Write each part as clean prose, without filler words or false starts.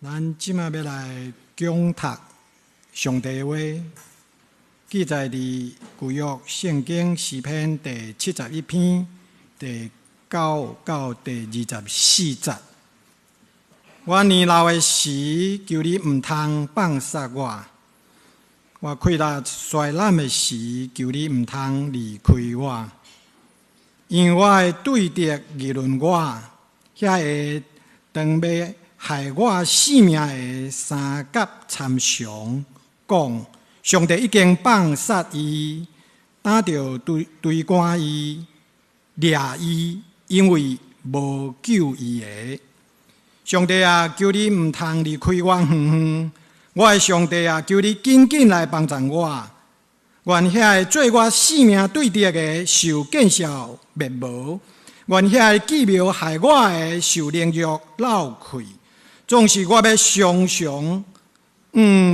咱即马要来讲读上帝话，记载伫旧约圣经诗篇第71篇第9到第24节。我年老的时，求你毋通放杀我；我气力衰烂的时，求你毋通离开我。因我的对敌议论我，遐个当要害我性命的三甲参详，讲上帝已经放杀伊，打着追赶伊，掠伊，因为无救伊的。上帝啊，求你毋通离开我远远。我的上帝啊，求你紧紧来帮助我。愿遐个做我性命对敌的受见效灭无，愿遐个计谋害我的受凌辱闹气。总是我要常常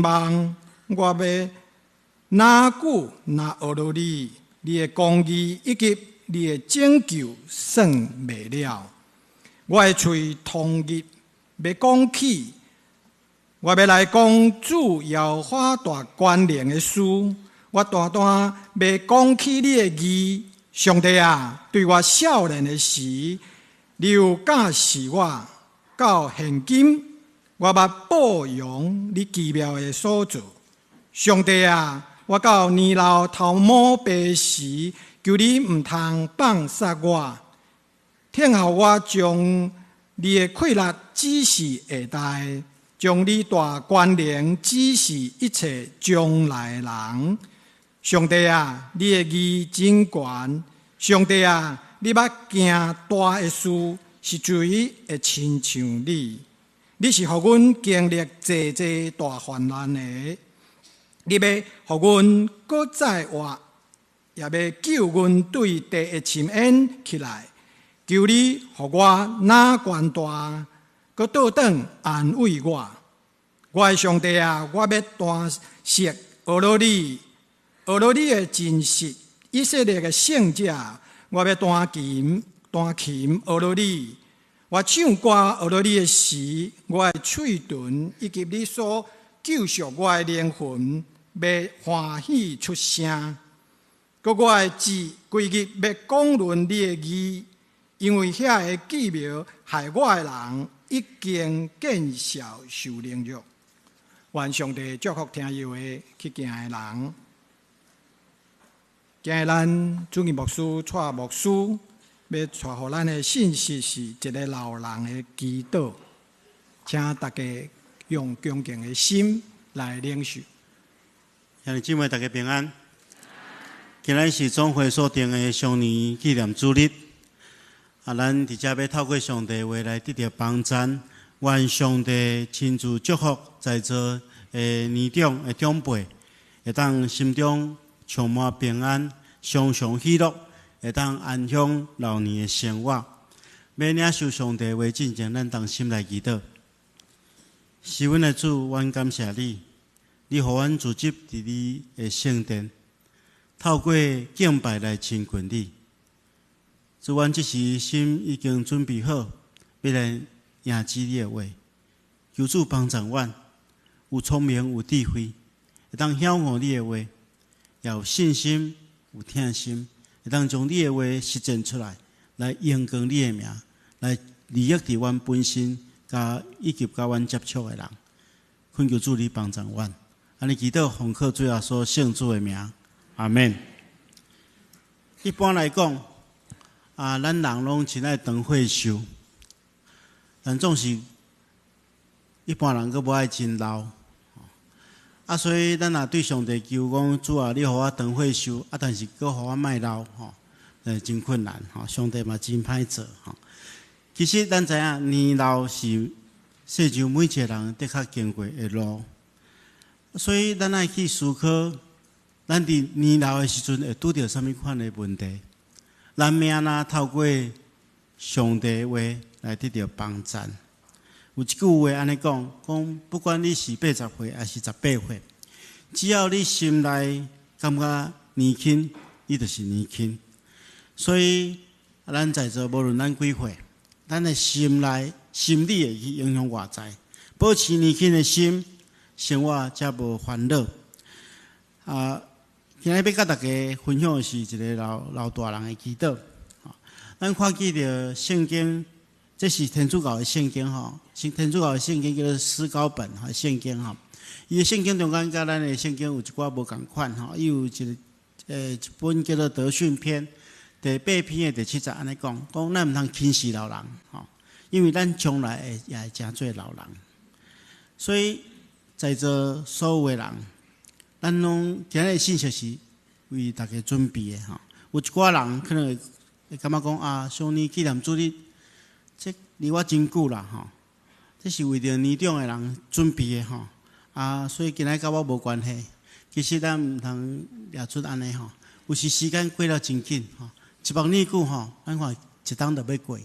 望，我要哪久若学了你的公义以及你的拯救，算未了。我的嘴通日要讲起，我要来讲主耶和华大关联的事。我单单要讲起你的义，上帝啊，对我少年的时，你有教示我，到现今，我捌保养你奇妙的所做。上帝啊，我到年老头毛白时，求你毋通放杀我，听候我将你的气力指示下代，将你大关联指示一切将来人。上帝啊，你的义真悬。上帝啊，你捌行大的事，是谁会亲像你？你是互阮经历济济大患难的，你要互阮搁再活，也要救阮对地的深渊起来。求你互我哪悬大，搁倒转安慰我。我的上帝啊，我要单识学了你。学了你的真实，以色列的圣者，我要弹琴学了你。我唱歌学了你的时，我的嘴唇以及你所救赎我的灵魂，要欢喜出声。搁我的字规日要讲论你的义，因为遐个计谋害我的人已经见效受凌辱。愿上帝祝福听有的去行的人。今日咱主任牧师带牧师要带予咱的信息是一个老人的祈祷，请大家用恭敬的心来领受。兄弟姊妹，大家平安。今日是总会所定的常年纪念主日，咱伫遮要透过上帝话来得到帮助，愿上帝亲自祝福在座的年长的长辈，会当心中充满平安，常常喜乐，会当安享老年的生活。要领受上帝话进前，咱当心来祈祷。是阮的主，阮感谢你，你互阮聚集伫你的圣殿，透过敬拜来亲近你。主，阮即时心已经准备好，要来迎接你的话。求主帮助阮，有聪明有智慧，会当晓悟你的话。要有信心，有听心，会当将你的话实践出来，来荣光你的名，来利益伫阮本身，以及甲阮接触的人。恳求主你帮助阮，安尼祈祷奉靠主耶稣圣主的名，阿门。一般来讲，咱人拢真爱长岁寿，但总是一般人佫无爱真老。所以咱也对上帝求讲，主啊，你互我长岁寿，但是佫互我莫老，真困难，上帝嘛真歹做，其实咱知影，年老是世上每一个人的确经过的路，所以咱爱去思考，咱伫年老的时阵会拄着啥物款的问题，咱要安怎透过上帝的话来得到帮助。有一句话安尼讲，不管你是80岁还是18岁，只要你心内感觉年轻，你就是年轻。所以咱在座无论咱几岁，咱的心理会去影响外在，保持年轻的心，生活才无烦恼。今日要甲大家分享的是一个老大人的祈祷。咱看见着圣经，这是天主教的圣经吼，天主教的圣经叫做思高本吼圣经吼。伊的圣经中间甲咱的圣经有一寡无共款吼，伊有一本叫做德训篇，第8篇的第7节安尼讲，咱毋通轻视老人吼，因为咱将来也会成做老人。所以在座所有的人，咱拢今日的信息是为大家准备的吼。有一寡人可能会感觉讲上年纪念主日，这离我真久啦吼，这是为着年长的人准备的吼。所以今日甲我无关系。其实咱毋通掠出安尼吼，有时时间过了真紧吼，100年久吼，咱看一冬就要过去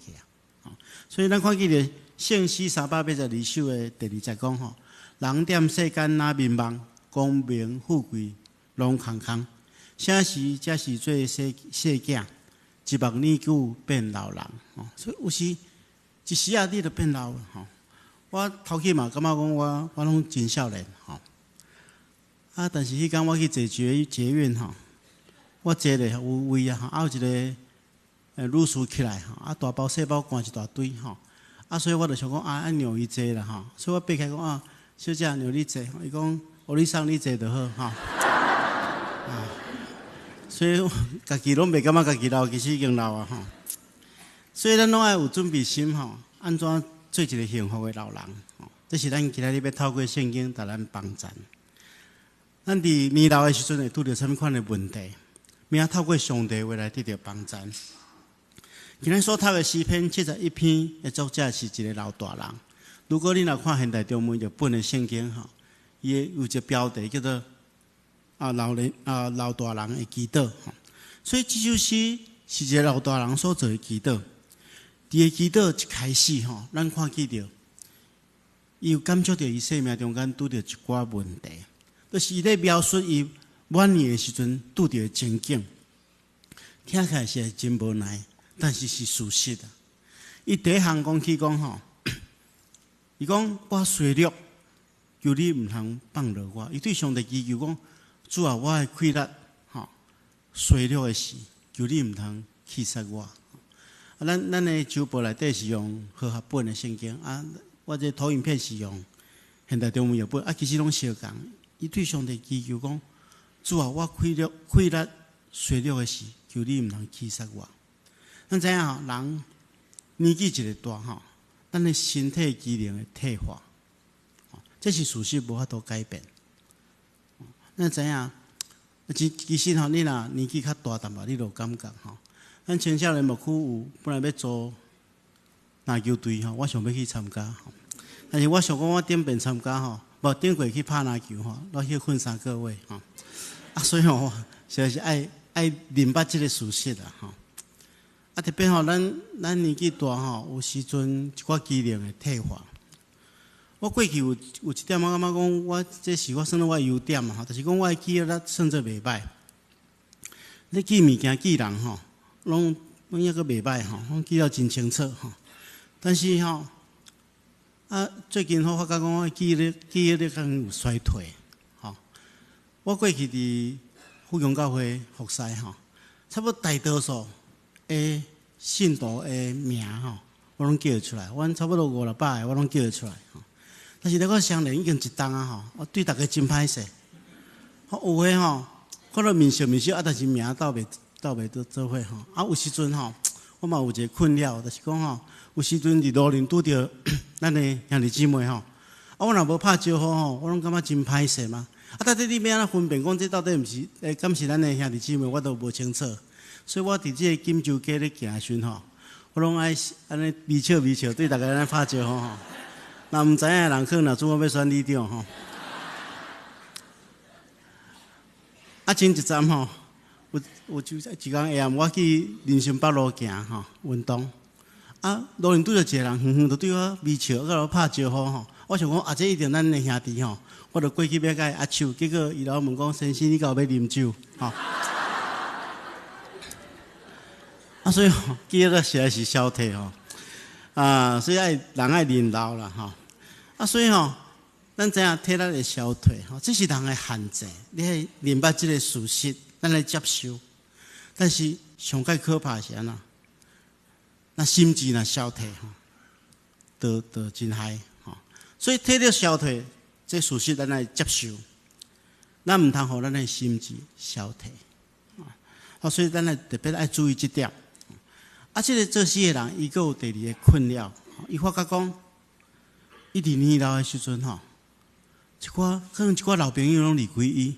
啊。所以咱看见着圣诗382首的第2节讲吼，人踮世间哪迷茫，功名富贵拢空空，啥时才是做细囝？100年久变老人吼，所以有时一时啊，你就变老了吼。我头起嘛，感觉讲我拢真少年吼。但是迄天我去坐捷运吼，我坐咧有位啊，有一个女士起来吼，大包小包赶一大堆吼，所以我就想讲让伊坐啦吼，所以我爬起来讲小姐让你坐，伊讲你送你坐就好吼。所以家己拢袂感觉家己老，其实已经老啊吼。所以咱拢爱有准备心吼，安怎做一个幸福的老人吼？这是咱今日要透过圣经甲咱帮助。咱伫年老的时阵会拄着什么款的问题？明透过上帝话来得到帮助。今日所读的诗篇71篇的作者是一个老大人。如果你若看现代中文日本的圣经吼，伊有一个标题叫做老大人的祈祷吼。所以这首诗是一个老大人所做的祈祷。伫个祈祷一开始吼，咱看见着，伊有感觉到伊生命中间拄着一寡问题，就是伊咧描述伊晚年的时阵拄着的情景，听起来是真无奈，但是是事实啊。伊第一项讲起讲吼，伊讲我衰弱，求你毋通放落我。伊对上帝祈求讲，主啊，我的气力吼衰弱的事，求你毋通气杀我。咱的周报内底是用和合本的圣经我这投影片是用现代中文译本其实拢相共。伊对上帝祈求讲，主啊，我气力衰弱的事，求你毋通气杀我。咱知影吼，人年纪一个大吼，咱的身体机能会退化，这是事实，无法度改变。咱知影，其实吼，你若年纪较大淡薄，你就有感觉吼。咱青少年牧区有本来要做篮球队吼，我想要去参加吼，但是我想讲我顶边参加吼，无顶过去拍篮球吼，我去训3个月吼，所以吼，实在是爱明白这个事实啦吼。特别吼，咱年纪大吼，有时阵一寡机能会退化。我过去有一点我感觉讲，我这是我算做我的优点吼，就是讲我的记忆力算做袂歹。你记物件记人吼。拢抑个袂歹吼，拢记得真清楚吼。但是吼，最近发觉讲我记忆力敢有衰退吼。我过去伫富强教会服侍吼，差不多大多数的信徒的名吼，我拢叫得出来。阮差不多500-600个，我拢叫得出来吼。但是那个相连已经一冬啊吼，我对大家真歹势。有诶吼，看到面熟，但是名斗袂做伙吼。有时阵吼，我嘛有一个困扰，就是讲吼，有时阵伫路林拄着咱的兄弟姊妹吼，我若无拍招呼吼，我拢感觉真歹势嘛。到底你要安怎分辨讲这到底毋是敢是咱的兄弟姊妹，我都无清楚。所以我伫这个金州街咧行的时阵吼，我拢爱安尼微笑对大家安尼拍招呼吼。若毋知影的人可能若做我要选里长吼。前一站吼。有一天下暗，我去林森北路行吼，运动。路边拄着一个人，远远就对我微笑，甲我拍招呼吼。我想讲，这一定咱的兄弟吼，我就过去要甲伊握手。结果伊老问讲：“先生，你敢有要啉酒？”吼。所以记忆力实在是消退吼。所以人爱认老啦吼。所以咱知影体力会消退这是人的限制。你系明白这个事实，咱来接受。但是上界可怕是安怎？那心智若消退都真害所以体力消退，这事实咱来接受。咱唔通互咱的心智消退所以咱来特别爱注意这点。这个做事的人，伊阁有第二个困扰，伊发觉讲，伊伫年老的时阵可能一寡老朋友拢离开伊，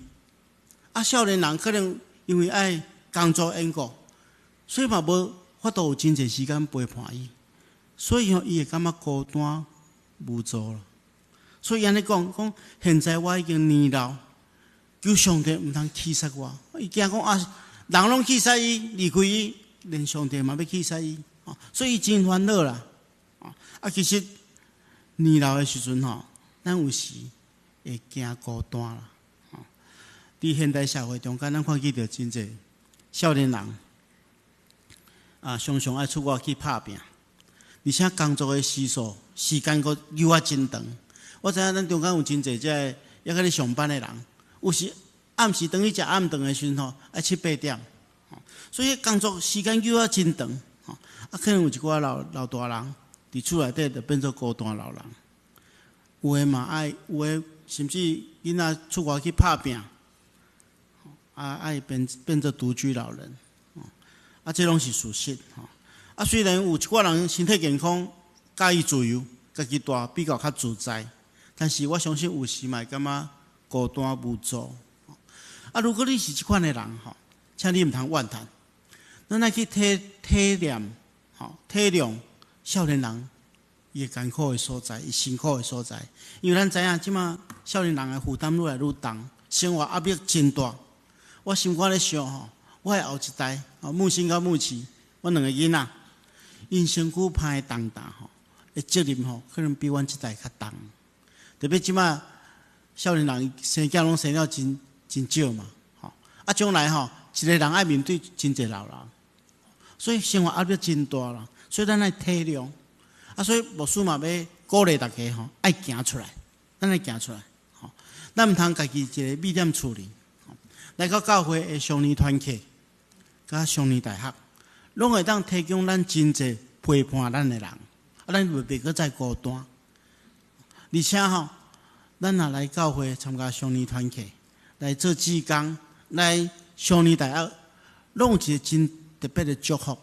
少年人可能因为爱工作缘故，所以嘛无法度有真侪时间陪伴伊，所以伊会感觉孤单无助了。所以安尼讲，现在我已经年老，求上帝唔通弃杀我。伊惊讲人拢弃杀伊，离开伊，连上帝嘛要弃杀伊，所以伊真烦恼啦。其实年老的时阵咱有时会惊孤单啦。伫现代社会中间，咱看见到真侪少年人常常爱出外去打拼，而且工作的时间阁又真长。我知影咱中间有真侪还在咧上班的人，有时暗时等去食暗顿的时阵爱7、8点，所以工作时间又真长。可能有一寡老大人伫厝内底就变做孤单老人，有诶嘛爱，有诶甚至囡仔出外去打拼，爱变做独居老人，这拢是事实。虽然有一寡人身体健康，介意自由，家己住比较自在，但是我相信有时嘛会感觉孤单无助。如果你是这款的人请你唔通怨叹，咱来去体谅少年人伊艰苦的所在，伊辛苦的所在。因为咱知影即马少年人的负担愈来愈重，生活压力真大。我心肝咧想我的后一代母亲甲母亲，我2个囡仔，因身躯歹重担的责任可能比阮这代较重。特别即马少年人生囝拢生了真少嘛，将来一个人爱面对真侪老人，所以生活压力真大啦。所以咱爱体谅，所以牧师嘛要鼓励大家爱行出来，咱爱行出来，咱唔通家己一个秘点处理。来到教会的双年团契，甲双年大学，拢会当提供咱真侪陪伴咱的人，咱袂搁再孤单。而且咱若来教会参加双年团契，来做志工，来双年大学，拢有一个真特别的祝福。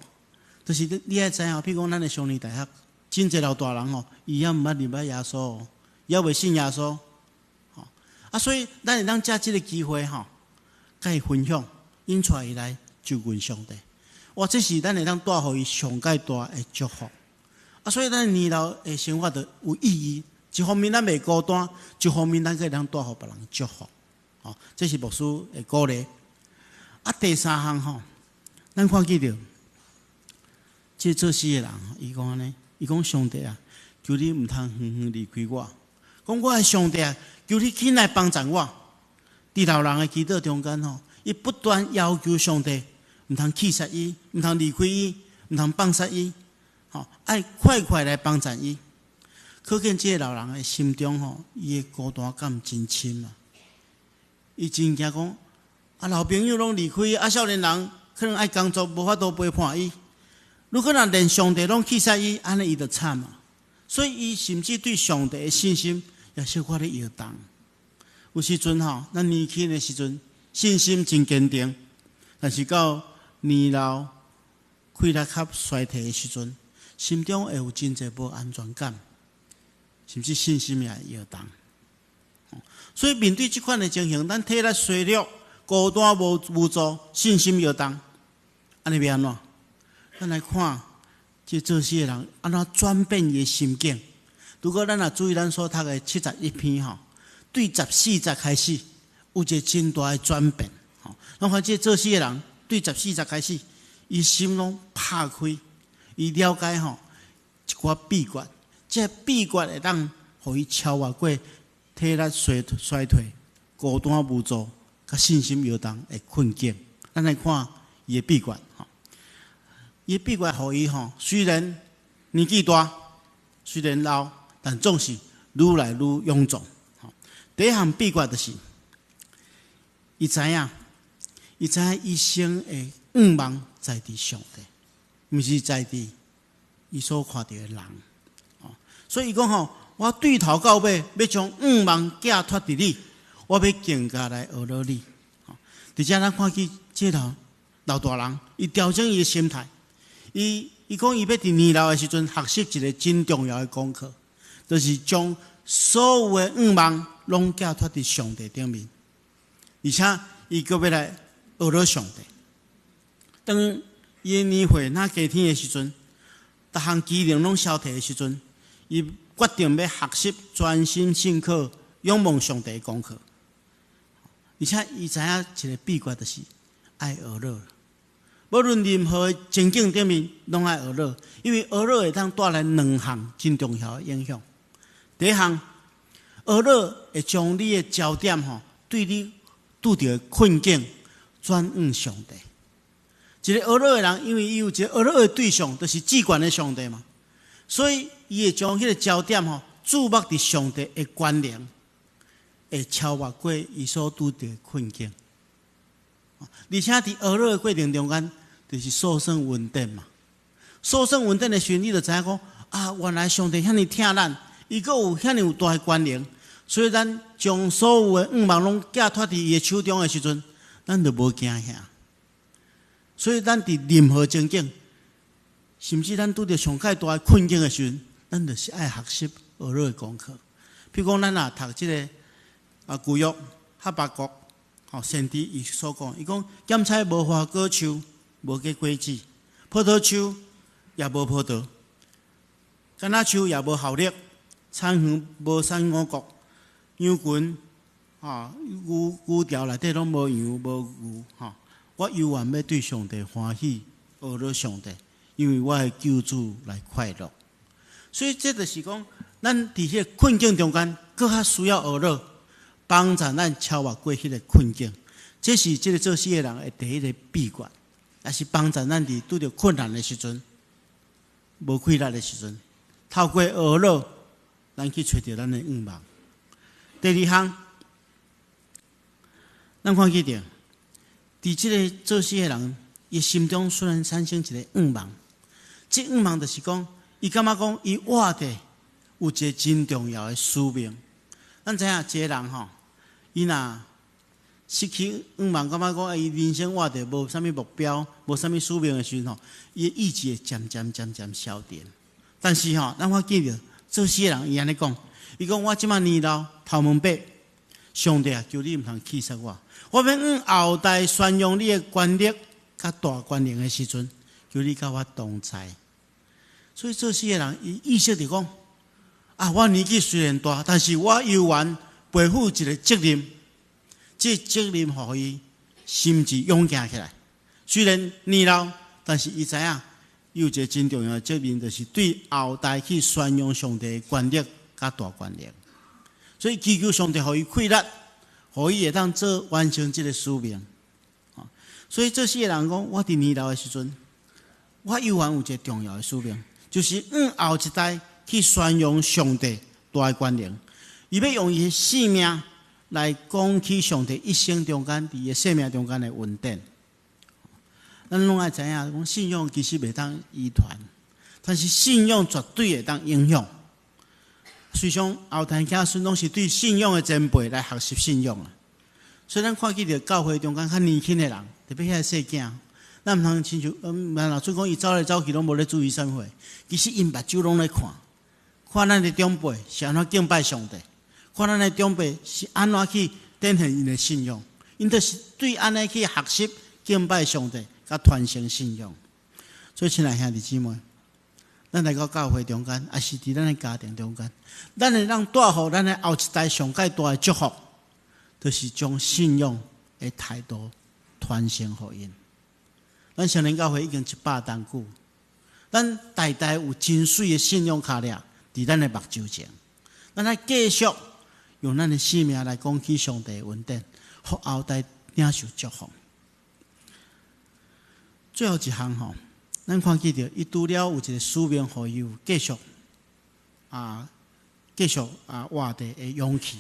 就是你爱知影，譬如讲咱的双年大学，真侪老大人伊也毋捌认识耶稣，伊也未信耶稣，所以咱会当借这个机会甲伊分享，引出伊来就近上帝。这是咱会当带予伊上界大的祝福。所以咱年老的生活就有意义。一方面咱袂孤单，一方面咱可以当带予别人祝福。这是牧师的鼓励。第三项咱看见着，这做事的人，伊讲安尼，伊讲上帝求你唔通远远离开我。讲我的上帝求你起来帮助我。伫老人的祈祷中间伊不断要求上帝唔通弃杀伊，唔通离开伊，唔通放杀伊，爱快来帮助伊。可见这个老人的心中伊的孤单感真深伊真惊讲老朋友拢离开伊，少年人可能爱工作无法度陪伴伊。如果连上帝拢弃杀伊，安尼伊就惨嘛。所以伊甚至对上帝的信心也小可咧摇动。有时阵咱年轻的时阵信心真坚定，但是到年老、气力较衰退的时阵，心中会有真侪无安全感，甚至信心也摇动。所以面对这款的情形，咱体力衰弱、孤单无助、信心摇动，安尼要安怎？咱来看这做事的人安怎转变伊的心境。如果咱也注意咱所读的71篇对14节开始有一个真大的转变。咱看这做事的人对14节开始，伊心拢拍开，伊了解一寡秘诀，这秘诀会当互伊超越过体力衰退、孤单无助、甲信心摇动的困境。咱来看伊的秘诀。伊的秘诀互伊虽然年纪大，虽然老，但总是愈来愈臃肿。第一项秘诀就是，伊知影一生的愿望在伫上帝，毋是在伫伊所看到的人。所以伊讲吼，我对头到尾要将愿望寄托伫你，我要更加来学了你。而且咱看见这老大人，伊调整伊的心态，伊讲伊要伫年老的时阵学习一个真重要的功课，就是将所有的愿望拢寄托伫上帝顶面，而且伊阁要来学了上帝。当伊的年岁若加天的时阵，逐项机能拢消退的时阵，伊决定要学习专心信靠、仰望上帝的功课。而且伊知影一个秘诀，就是爱学乐。无论任何情境顶面，拢爱学乐，因为学乐会当带来两项真重要的影响。第一项，学乐会将你的焦点对你拄到的困境转向上帝。一个学乐的人，因为伊有一个学乐的对象，就是至悬的上帝嘛，所以伊会将迄个焦点注目伫上帝的关联，会超越过伊所拄到的困境。而且伫学乐的过程中间，就是所剩稳定嘛。所剩稳定的时候，你就知影讲啊，原来上帝遐尼疼咱，伊阁有遐尼有大的关联，所以咱将所有的愿望拢寄托伫伊的手中的时阵，咱就无惊吓。所以咱伫任何情境，甚至咱拄着上介大的困境的时阵，咱就是爱学习学乐的功课。譬如讲，咱读这个旧约哈巴谷，先知伊所讲，伊讲咸菜无花果树，无结果子；葡萄树也无葡萄，橄榄树也无效力，田园无产五谷，羊群牛条内底拢无羊无牛我犹原要对上帝欢喜，学了上帝，因为我的救主来快乐。所以这就是讲，咱伫迄个困境中间，更较需要学了，帮助咱超越过迄个困境。这是这个做事的人的第一个秘诀，也是帮助咱伫拄着困难的时阵、无气力的时阵，透过学了，咱去找到咱的愿望。第二项，咱看见着。伫即个做事的人，伊心中虽然产生一个愿望，这愿望就是讲，伊感觉讲，伊活着有一个真重要的使命。咱知影，一个人伊若失去愿望，感觉讲，伊人生活着无啥物目标，无啥物使命的时阵伊的意志会渐渐消沉。但是咱看见着做事的人，伊安尼讲，伊讲我即马年老头毛白，上帝求你毋通气煞我。我要后代宣扬你的权力甲大权力的时阵，求你甲我同在。所以做事的人，伊意识着讲：我年纪虽然大，但是我犹原背负一个责任。这责任互伊心智勇敢起来。虽然年老，但是伊知影有一个真重要的责任，就是对后代去宣扬上帝的权力甲大权力。所以祈求上帝互伊气力。互伊会当做完成这个使命，所以这些人讲，我伫年老的时阵，我犹原有一个重要的使命，就是后一代去宣扬上帝大的权能，伊要用伊的性命来讲起上帝一生中间伫伊的生命中间的稳定。咱拢爱知影，讲信仰其实袂当遗传，但是信仰绝对会当影响。虽然后代子孙拢是对信仰的前辈来学习信仰啊，所以咱看见着教会中间较年轻的人，特别遐细囝，咱毋通亲像老师讲，伊走来走去拢无咧注意啥货，其实因目睭拢咧看咱的长辈是安怎敬拜上帝，看咱的长辈是安怎去展现因的信仰，因就是对安尼去学习敬拜上帝，甲传承信仰。所以，亲爱兄弟姊妹。咱来到教会中间，也是伫咱的家庭中间，咱会让带互咱的后一代上介大的祝福，就是将信仰的态度传承互因。咱成年教会已经100多久，咱代代有真水的信仰脚链伫咱的目睭前，咱来继续用咱的生命来讲起上帝的恩典，互后代领受祝福。最后一项咱看见着，伊除了有一个使命，互伊有继续继续活地的勇气。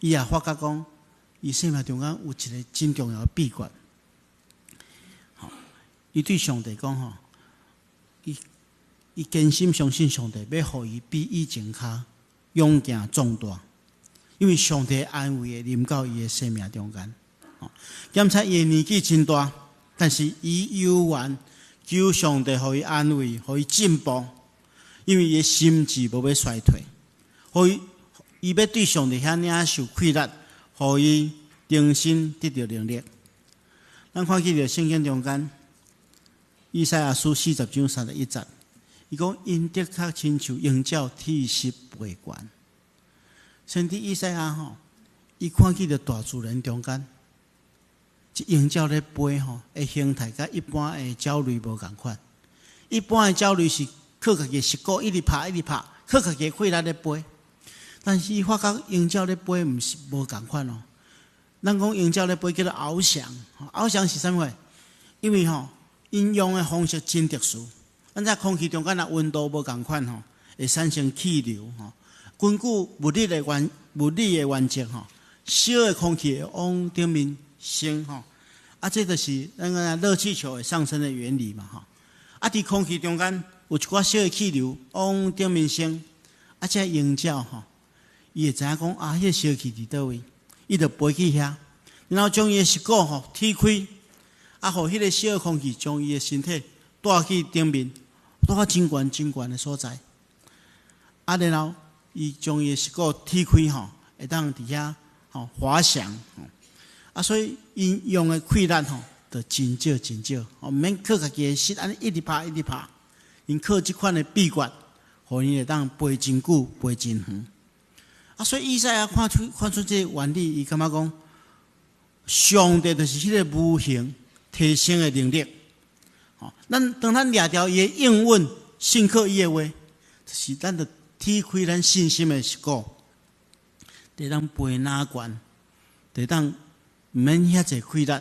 伊也发觉讲，伊生命中间有一个真重要的秘诀。伊对上帝讲吼，伊坚心相信上帝要互伊比以前较勇健壮大，因为上帝安慰会临到伊的生命中间。检查伊的年纪真大，但是伊犹原求上帝互伊安慰，互伊进步，因为伊的心智无要衰退，互伊要对上帝遐领受快乐，互伊重新得到能力。咱看见着圣经中间。以赛亚书40章31节，伊讲因的确亲像鹰鸟涕湿飞悬。甚至以赛亚吼，伊看见着大自然中间，这鹰鸟咧飞吼，的形态甲一般的鸟类无共款。一般的鸟类是靠家己的膝骨一直拍一直拍，靠家己的血力咧飞。但是伊发觉鹰鸟咧飞毋是无共款哦。咱讲鹰鸟咧飞叫做翱翔，翱翔是啥物？因为吼。因用的方式真特殊，咱在空气中间的温度无共款吼，会产生气流吼。根据物理的原则吼，小的空气会往顶面升吼，这就是咱个热气球会上升的原理嘛吼。伫空气中间有一寡小的气流往顶面升，这鹰鸟吼，伊会知影讲迄个小气伫倒位，伊就飞去遐，然后将伊的膝骨吼踢开。互迄个小的空气将伊的身体带去顶面，带到真悬真悬的所在。然后伊将伊的膝骨踢开吼，会当伫遐滑翔。所以因用的气力吼，就真少真少，毋免靠家己的膝安尼一直拍一直拍。因靠即款的秘诀，互因会当飞真久飞真远。所以以赛亚看出这个原理，伊感觉讲，上帝就是迄个无形。提升的能力，当咱抓到伊的应允，信靠伊的话，就是咱着踢开咱信心的膝骨，得当飞哪悬，得当毋免遐济气力，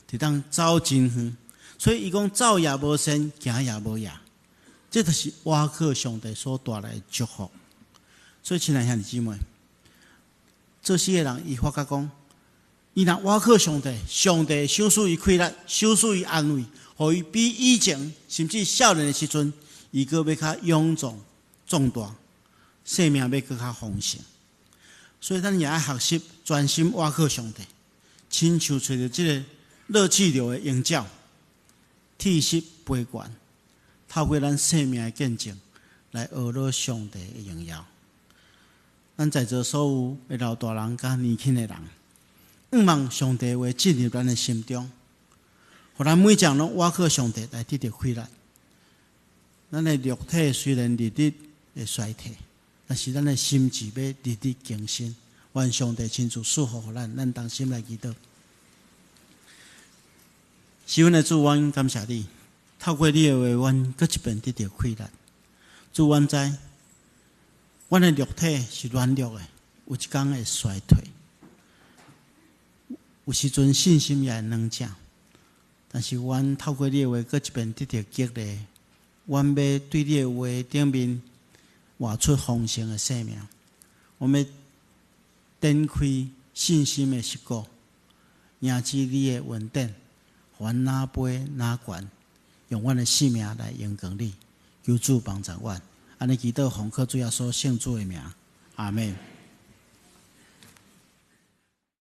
得当走真远。所以伊讲走也无先，行也无野，这就是倚靠上帝所带来的祝福。所以亲爱兄弟姊妹，做事的人伊发觉讲。伊若倚靠上帝，上帝赏赐伊气力，赏赐伊安慰，互伊比以前甚至少年的时阵，伊阁要较勇壮壮大，生命要阁较丰盛。所以咱也爱学习专心倚靠上帝，亲像找着这个热气流的鹰鸟，涕湿飞悬，透过咱生命的见证来学习上帝的荣耀。咱在座所有的老大人甲年轻的人。望上帝话进入咱的心中，互咱每种拢倚靠上帝来得到快乐。咱的肉体虽然日日会衰退，但是咱的心智要日日更新。愿上帝亲自赐福互咱同心来祈祷。喜欢的主，阮感谢你，透过你的话，阮搁一遍得到快乐。主，阮知，阮的肉体是软弱的，有一天会衰退。有时阵信心也会软弱，但是阮透过你的话，搁一遍得到激励。阮要对你的话顶面活出丰盛的生命。我们展开信心的膝骨，迎接你的恩典，阮哪飞哪悬，用阮的性命来荣光你。求主帮助阮，安尼祈祷奉靠主耶稣圣主的名，阿门。